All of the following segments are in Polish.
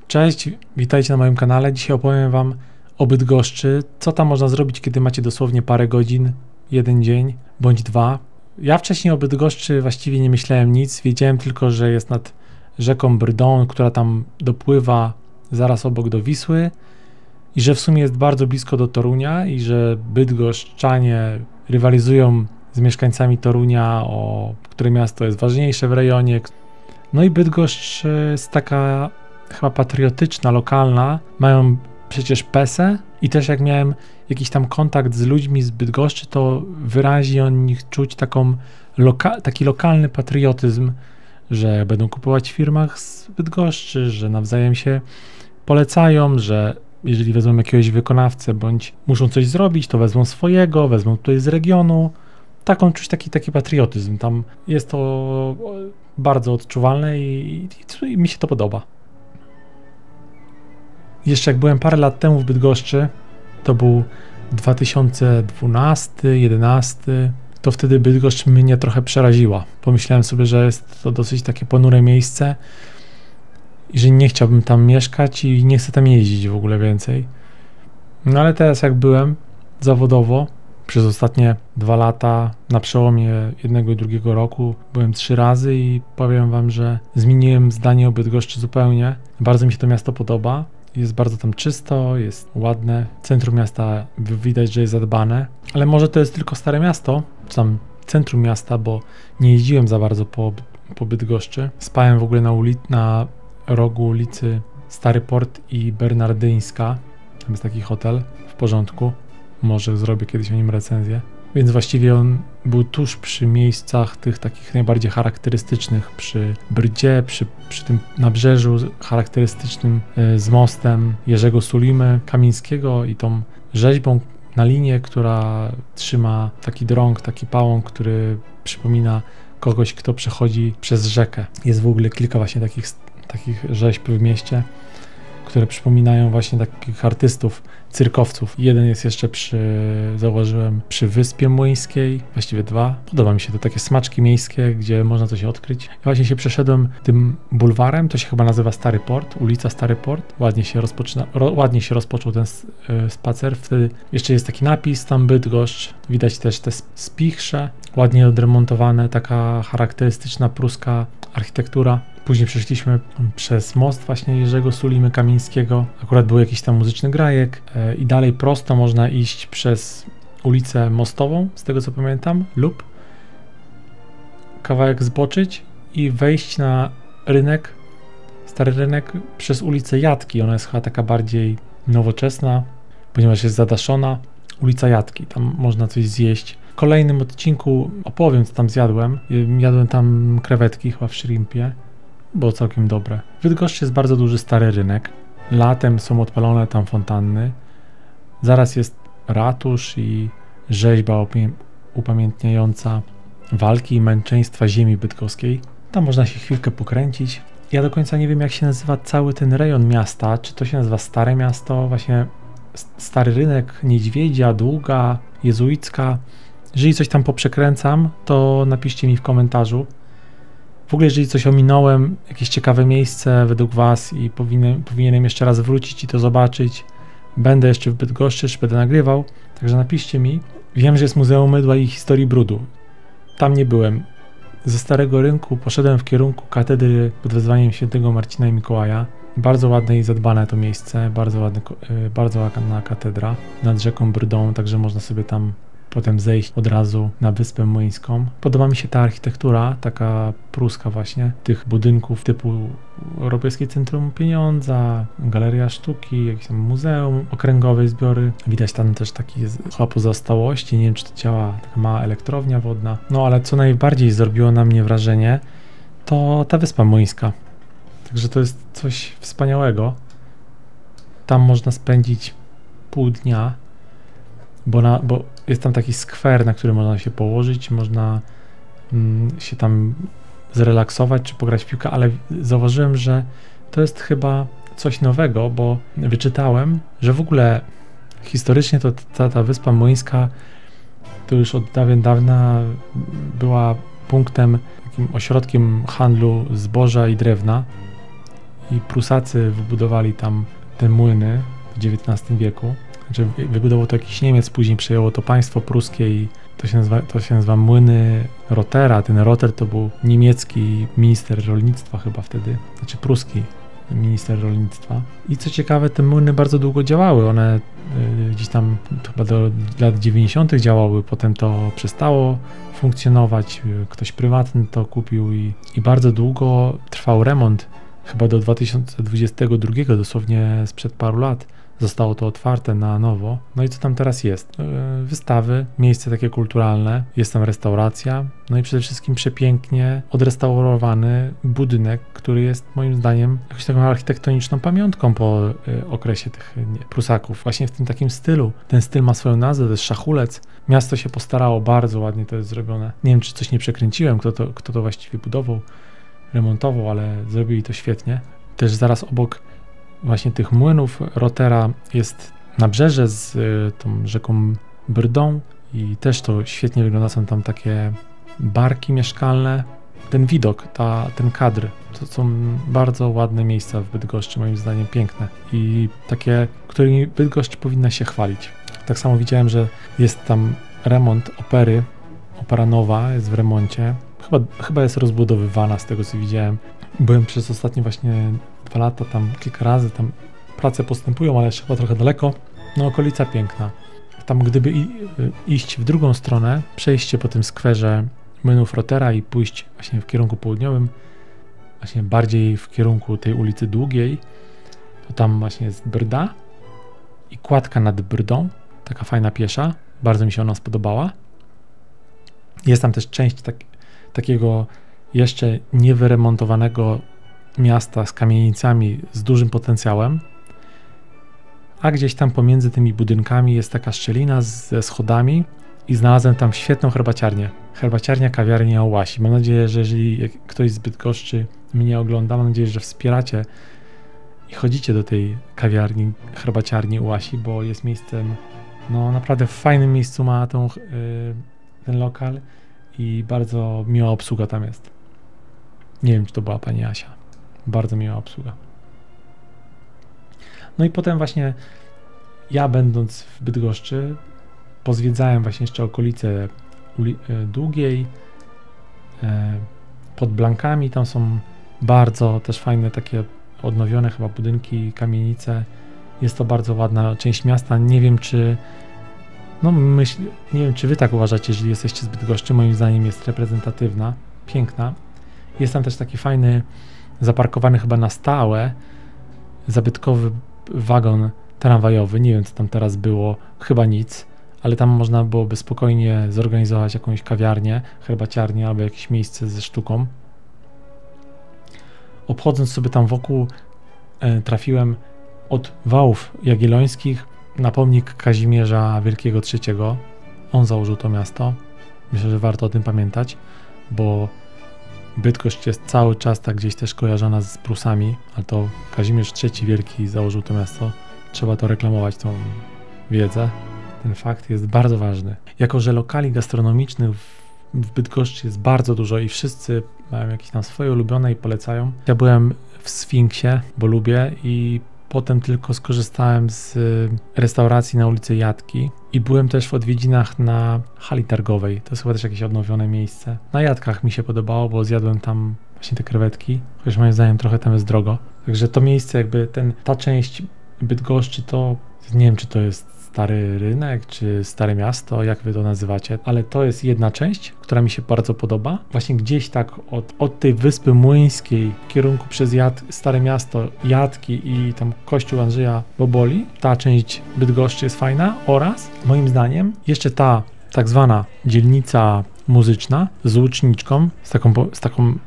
Cześć, witajcie na moim kanale. Dzisiaj opowiem wam o Bydgoszczy, co tam można zrobić, kiedy macie dosłownie parę godzin, jeden dzień bądź dwa. Ja wcześniej o Bydgoszczy właściwie nie myślałem nic, wiedziałem tylko, że jest nad rzeką Brdą, która tam dopływa zaraz obok do Wisły i że w sumie jest bardzo blisko do Torunia i że bydgoszczanie rywalizują z mieszkańcami Torunia o które miasto jest ważniejsze w rejonie. No i Bydgoszcz jest taka chyba patriotyczna, lokalna, mają przecież PESE i też jak miałem jakiś tam kontakt z ludźmi z Bydgoszczy, to wyraźnie od nich czuć taki lokalny patriotyzm, że będą kupować w firmach z Bydgoszczy, że nawzajem się polecają, że jeżeli wezmą jakiegoś wykonawcę bądź muszą coś zrobić, to wezmą swojego, wezmą tutaj z regionu. Taką czuć taki patriotyzm. Tam jest to bardzo odczuwalne i mi się to podoba. Jeszcze jak byłem parę lat temu w Bydgoszczy, to był 2012-2011, to wtedy Bydgoszcz mnie trochę przeraziła. Pomyślałem sobie, że jest to dosyć takie ponure miejsce i że nie chciałbym tam mieszkać i nie chcę tam jeździć w ogóle więcej. No ale teraz jak byłem zawodowo, przez ostatnie 2 lata, na przełomie jednego i drugiego roku, byłem 3 razy i powiem wam, że zmieniłem zdanie o Bydgoszczy zupełnie. Bardzo mi się to miasto podoba. Jest bardzo tam czysto, jest ładne. Centrum miasta widać, że jest zadbane. Ale może to jest tylko Stare Miasto, czy tam centrum miasta, bo nie jeździłem za bardzo po Bydgoszczy. Spałem w ogóle na rogu ulicy Stary Port i Bernardyńska. Tam jest taki hotel w porządku. Może zrobię kiedyś o nim recenzję. Więc właściwie on był tuż przy miejscach tych takich najbardziej charakterystycznych, przy Brydzie, przy tym nabrzeżu charakterystycznym z mostem Jerzego Sulimy Kamińskiego i tą rzeźbą na linie, która trzyma taki drąg, taki pałąk, który przypomina kogoś, kto przechodzi przez rzekę. Jest w ogóle kilka właśnie takich rzeźb w mieście, które przypominają właśnie takich artystów, cyrkowców. Jeden jest jeszcze zauważyłem przy Wyspie Młyńskiej, właściwie 2. Podoba mi się to, takie smaczki miejskie, gdzie można coś odkryć. Ja właśnie się przeszedłem tym bulwarem, to się chyba nazywa Stary Port, ulica Stary Port. Ładnie się rozpoczął ten spacer. Wtedy jeszcze jest taki napis, tam Bydgoszcz. Widać też te spichrze, ładnie odremontowane, taka charakterystyczna pruska architektura. Później przeszliśmy przez most właśnie Jerzego Sulimy Kamińskiego. Akurat był jakiś tam muzyczny grajek i dalej prosto można iść przez ulicę Mostową, z tego co pamiętam, lub kawałek zboczyć i wejść na rynek, stary rynek przez ulicę Jatki. Ona jest chyba taka bardziej nowoczesna, ponieważ jest zadaszona. Ulica Jatki, tam można coś zjeść. W kolejnym odcinku opowiem, co tam zjadłem. Jadłem tam krewetki chyba w shrimpie. Było całkiem dobre. W Bydgoszczy jest bardzo duży stary rynek. Latem są odpalone tam fontanny. Zaraz jest ratusz i rzeźba upamiętniająca walki i męczeństwa ziemi bydgoskiej. Tam można się chwilkę pokręcić. Ja do końca nie wiem, jak się nazywa cały ten rejon miasta. Czy to się nazywa Stare Miasto, właśnie Stary Rynek, Niedźwiedzia, Długa, Jezuicka. Jeżeli coś tam poprzekręcam, to napiszcie mi w komentarzu. W ogóle jeżeli coś ominąłem, jakieś ciekawe miejsce według was i powinienem jeszcze raz wrócić i to zobaczyć, będę jeszcze w Bydgoszczy, czy będę nagrywał, także napiszcie mi. Wiem, że jest Muzeum Mydła i Historii Brudu. Tam nie byłem. Ze Starego Rynku poszedłem w kierunku katedry pod wezwaniem świętego Marcina i Mikołaja. Bardzo ładne i zadbane to miejsce, bardzo ładna katedra nad rzeką Brdą, także można sobie tam potem zejść od razu na Wyspę Młyńską. Podoba mi się ta architektura, taka pruska właśnie, tych budynków typu Europejskie Centrum Pieniądza, Galeria Sztuki, jakieś tam muzeum, okręgowe zbiory. Widać tam też taki chyba pozostałości, nie wiem, czy to działa taka mała elektrownia wodna. No ale co najbardziej zrobiło na mnie wrażenie, to ta Wyspa Młyńska. Także to jest coś wspaniałego. Tam można spędzić pół dnia, bo jest tam taki skwer, na którym można się położyć, można się tam zrelaksować czy pograć w piłkę, ale zauważyłem, że to jest chyba coś nowego, bo wyczytałem, że w ogóle historycznie to ta Wyspa Młyńska to już od dawien dawna była punktem, takim ośrodkiem handlu zboża i drewna i Prusacy wybudowali tam te młyny w XIX wieku. Znaczy wybudował to jakiś Niemiec, później przejęło to państwo pruskie i to się nazywa młyny Rotera. Ten Roter to był niemiecki minister rolnictwa chyba wtedy, znaczy pruski minister rolnictwa. I co ciekawe, te młyny bardzo długo działały. One gdzieś tam chyba do lat 90. działały, potem to przestało funkcjonować. Ktoś prywatny to kupił i bardzo długo trwał remont. Chyba do 2022, dosłownie sprzed paru lat, zostało to otwarte na nowo. No i co tam teraz jest? Wystawy, miejsce takie kulturalne, jest tam restauracja, no i przede wszystkim przepięknie odrestaurowany budynek, który jest moim zdaniem jakąś taką architektoniczną pamiątką po okresie tych Prusaków. Właśnie w tym takim stylu. Ten styl ma swoją nazwę, to jest Szachulec. Miasto się postarało, bardzo ładnie to jest zrobione. Nie wiem, czy coś nie przekręciłem, kto to właściwie budował, remontował, ale zrobili to świetnie. Też zaraz obok właśnie tych młynów Rotera jest nabrzeże z tą rzeką Brdą i też to świetnie wygląda, są tam takie barki mieszkalne. Ten widok, ten kadr, to są bardzo ładne miejsca w Bydgoszczy, moim zdaniem piękne i takie, którymi Bydgoszcz powinna się chwalić. Tak samo widziałem, że jest tam remont opery, opera nowa jest w remoncie, chyba jest rozbudowywana z tego co widziałem. Byłem przez ostatnie właśnie 2 lata tam kilka razy, tam prace postępują, ale jeszcze chyba trochę daleko. No okolica piękna. Tam gdyby iść w drugą stronę, przejście po tym skwerze młynów Rotera i pójść właśnie w kierunku południowym, właśnie bardziej w kierunku tej ulicy Długiej, to tam właśnie jest Brda i kładka nad Brdą, taka fajna piesza, bardzo mi się ona spodobała. Jest tam też część takiego jeszcze niewyremontowanego miasta z kamienicami z dużym potencjałem, a gdzieś tam pomiędzy tymi budynkami jest taka szczelina ze schodami i znalazłem tam świetną herbaciarnię. Herbaciarnia kawiarnia Ołasi. Mam nadzieję, że jeżeli ktoś z Bydgoszczy mnie ogląda, mam nadzieję, że wspieracie i chodzicie do tej kawiarni, herbaciarni Ołasi, bo jest miejscem, no naprawdę w fajnym miejscu ma ten lokal i bardzo miła obsługa tam jest. Nie wiem, czy to była pani Asia. Bardzo miła obsługa. No i potem właśnie ja, będąc w Bydgoszczy, pozwiedzałem właśnie jeszcze okolice Długiej, pod Blankami. Tam są bardzo też fajne takie odnowione chyba budynki, kamienice. Jest to bardzo ładna część miasta. Nie wiem, czy nie wiem, czy wy tak uważacie, jeżeli jesteście z Bydgoszczy. Moim zdaniem jest reprezentatywna, piękna. Jest tam też taki fajny, zaparkowany chyba na stałe, zabytkowy wagon tramwajowy. Nie wiem, co tam teraz było, chyba nic, ale tam można byłoby spokojnie zorganizować jakąś kawiarnię, herbaciarnię albo jakieś miejsce ze sztuką. Obchodząc sobie tam wokół, trafiłem od Wałów Jagiellońskich na pomnik Kazimierza Wielkiego III. On założył to miasto. Myślę, że warto o tym pamiętać, bo Bydgoszcz jest cały czas tak gdzieś też kojarzona z Prusami, ale to Kazimierz III Wielki założył to miasto. Trzeba to reklamować, tą wiedzę. Ten fakt jest bardzo ważny. Jako że lokali gastronomicznych w Bydgoszczy jest bardzo dużo i wszyscy mają jakieś tam swoje ulubione i polecają. Ja byłem w Sfinksie, bo lubię, i potem tylko skorzystałem z restauracji na ulicy Jatki i byłem też w odwiedzinach na hali targowej. To jest chyba też jakieś odnowione miejsce. Na Jatkach mi się podobało, bo zjadłem tam właśnie te krewetki, chociaż moim zdaniem trochę tam jest drogo. Także to miejsce, jakby ta część Bydgoszczy, to nie wiem, czy to jest Stary Rynek, czy Stare Miasto, jak wy to nazywacie, ale to jest jedna część, która mi się bardzo podoba. Właśnie gdzieś tak od tej Wyspy Młyńskiej w kierunku przez Stare Miasto, Jatki i tam Kościół Andrzeja Boboli. Ta część Bydgoszczy jest fajna oraz moim zdaniem jeszcze ta tak zwana dzielnica muzyczna z Łuczniczką, z taką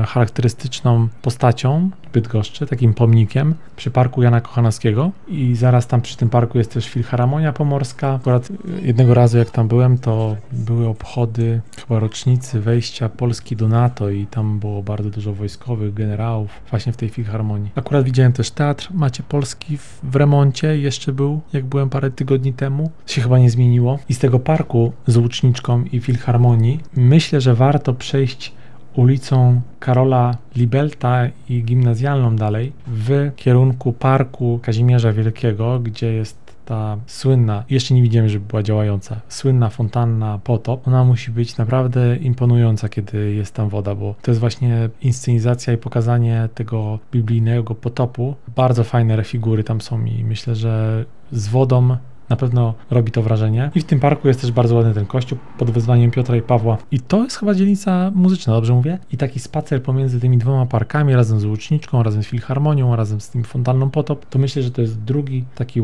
charakterystyczną postacią Bydgoszczy, takim pomnikiem przy parku Jana Kochanowskiego i zaraz tam przy tym parku jest też Filharmonia Pomorska. Akurat jednego razu jak tam byłem, to były obchody chyba rocznicy wejścia Polski do NATO i tam było bardzo dużo wojskowych, generałów właśnie w tej Filharmonii. Akurat widziałem też Teatr Macie Polski w remoncie, jeszcze był, jak byłem parę tygodni temu. Się chyba nie zmieniło. I z tego parku z Łuczniczką i Filharmonii myślę, że warto przejść ulicą Karola Libelta i Gimnazjalną dalej w kierunku parku Kazimierza Wielkiego, gdzie jest ta słynna, jeszcze nie widziałem, żeby była działająca, słynna fontanna Potop. Ona musi być naprawdę imponująca, kiedy jest tam woda, bo to jest właśnie inscenizacja i pokazanie tego biblijnego potopu. Bardzo fajne figury tam są i myślę, że z wodą na pewno robi to wrażenie. I w tym parku jest też bardzo ładny ten kościół pod wezwaniem Piotra i Pawła. I to jest chyba dzielnica muzyczna, dobrze mówię? I taki spacer pomiędzy tymi dwoma parkami, razem z Łuczniczką, razem z Filharmonią, razem z tym fontanną Potop, to myślę, że to jest drugi taki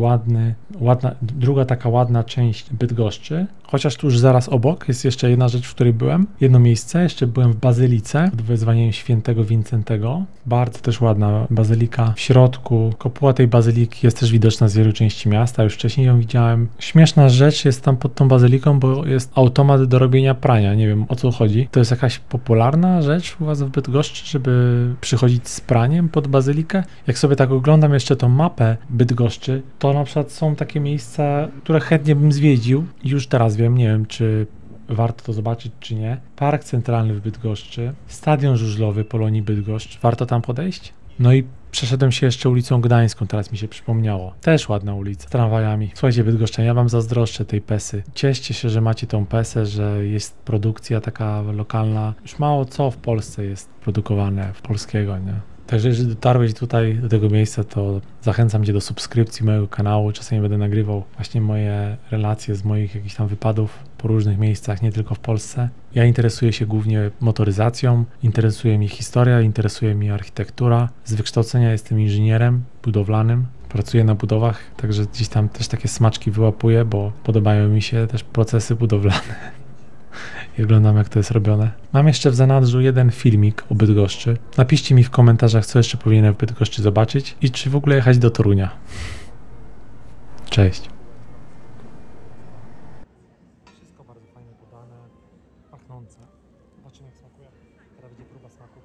druga taka ładna część Bydgoszczy. Chociaż tuż zaraz obok jest jeszcze jedna rzecz, w której byłem. Jedno miejsce, jeszcze byłem w Bazylice pod wezwaniem świętego Wincentego. Bardzo też ładna bazylika. W środku kopuła tej bazyliki jest też widoczna z wielu części miasta. Już wcześniej ją widziałem. Śmieszna rzecz jest tam pod tą bazyliką, bo jest automat do robienia prania. Nie wiem, o co chodzi. To jest jakaś popularna rzecz u was w Bydgoszczy, żeby przychodzić z praniem pod bazylikę? Jak sobie tak oglądam jeszcze tą mapę Bydgoszczy, to na przykład są takie miejsca, które chętnie bym zwiedził. Już teraz wiem, nie wiem, czy warto to zobaczyć, czy nie. Park Centralny w Bydgoszczy, Stadion Żużlowy Polonii Bydgoszcz. Warto tam podejść? No i przeszedłem się jeszcze ulicą Gdańską, teraz mi się przypomniało. Też ładna ulica, z tramwajami. Słuchajcie, Bydgoszczanie, ja wam zazdroszczę tej Pesy. Cieszcie się, że macie tą Pesę, że jest produkcja taka lokalna. Już mało co w Polsce jest produkowane w polskiego, nie? Także jeżeli dotarłeś tutaj do tego miejsca, to zachęcam cię do subskrypcji mojego kanału. Czasami będę nagrywał właśnie moje relacje z moich jakichś tam wypadów po różnych miejscach, nie tylko w Polsce. Ja interesuję się głównie motoryzacją, interesuje mnie historia, interesuje mnie architektura. Z wykształcenia jestem inżynierem budowlanym, pracuję na budowach, także gdzieś tam też takie smaczki wyłapuję, bo podobają mi się też procesy budowlane. I oglądam, jak to jest robione. Mam jeszcze w zanadrzu jeden filmik o Bydgoszczy. Napiszcie mi w komentarzach, co jeszcze powinienem w Bydgoszczy zobaczyć i czy w ogóle jechać do Torunia. Cześć. Wszystko bardzo fajnie podane, pachnące. Zobaczymy, jak smakuje. Teraz będzie próba smaku.